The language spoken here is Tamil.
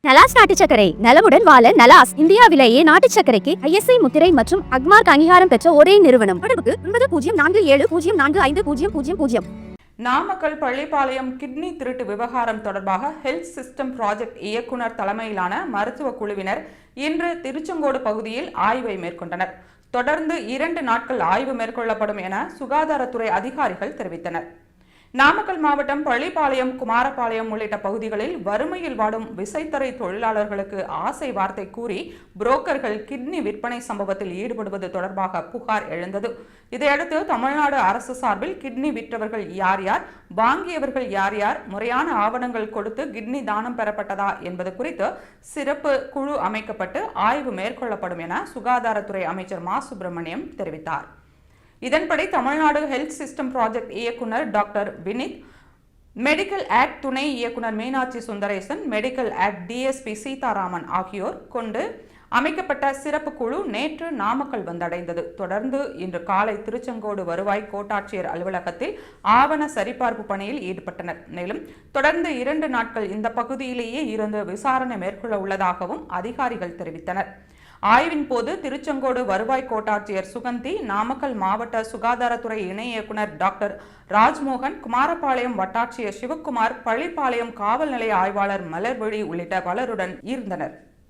நலாஸ் நாட்டு சர்க்கரை நலமுடன் வாழ நலாஸ் இந்தியாவிலேயே நாட்டு சர்க்கரைக்கு ISI முத்திரை மற்றும் அக்மார்க் அங்கீகாரம் பெற்ற ஒரே நிறுவனம். தொடர்புக்கு 9047045000. நாமக்கல் பள்ளிப்பாளையம் கிட்னி திருட்டு விவகாரம் தொடர்பாக ஹெல்த் சிஸ்டம் ப்ராஜெக்ட் இயக்குனர் தலைமையிலான மருத்துவ குழுவினர் இன்று திருச்செங்கோடு பகுதியில் ஆய்வை மேற்கொண்டனர். தொடர்ந்து 2 நாட்கள் ஆய்வு மேற்கொள்ளப்படும் என சுகாதாரத்துறை அதிகாரிகள் தெரிவித்தனர். நாமக்கல் மாவட்டம் பள்ளிப்பாளையம், குமாரபாளையம் உள்ளிட்ட பகுதிகளில் வறுமையில் வாடும் விசைத்தறை தொழிலாளர்களுக்கு ஆசை வார்த்தை கூறி புரோக்கர்கள் கிட்னி விற்பனை சம்பவத்தில் ஈடுபடுவது தொடர்பாக புகார் எழுந்தது. இதையடுத்து தமிழ்நாடு அரசு சார்பில் கிட்னி விற்றவர்கள் யார் யார், வாங்கியவர்கள் யார் யார், முறையான ஆவணங்கள் கொடுத்து கிட்னி தானம் பெறப்பட்டதா என்பது குறித்து சிறப்பு குழு அமைக்கப்பட்டு ஆய்வு மேற்கொள்ளப்படும் என சுகாதாரத்துறை அமைச்சர் மா. சுப்பிரமணியம் தெரிவித்தார். இதன்படி தமிழ்நாடு ஹெல்த் சிஸ்டம் ப்ராஜெக்ட் இயக்குனர் டாக்டர் வினித், மெடிக்கல் ஆக்ட் துணை இயக்குனர் Meenakshi Sundaresan, medical act DSP Sitharaman ஆகியோர் கொண்டு அமைக்கப்பட்ட சிறப்பு குழு நேற்று நாமக்கல் வந்தடைந்தது. தொடர்ந்து இன்று காலை திருச்செங்கோடு வருவாய் கோட்டாட்சியர் அலுவலகத்தில் ஆவண சரிபார்ப்பு பணியில் ஈடுபட்டனர். மேலும் தொடர்ந்து 2 நாட்கள் இந்த பகுதியிலேயே இருந்து விசாரணை மேற்கொள்ள உள்ளதாகவும் அதிகாரிகள் தெரிவித்தனர். ஆய்வின் போது திருச்செங்கோடு வருவாய் கோட்டாட்சியர் சுகந்தி, நாமக்கல் மாவட்ட சுகாதாரத்துறை இணை இயக்குனர் டாக்டர் ராஜ்மோகன், குமாரபாளையம் வட்டாட்சியர் சிவக்குமார், பள்ளிப்பாளையம் காவல் நிலைய ஆய்வாளர் மலர்விழி உள்ளிட்ட பலருடன் இருந்தனர்.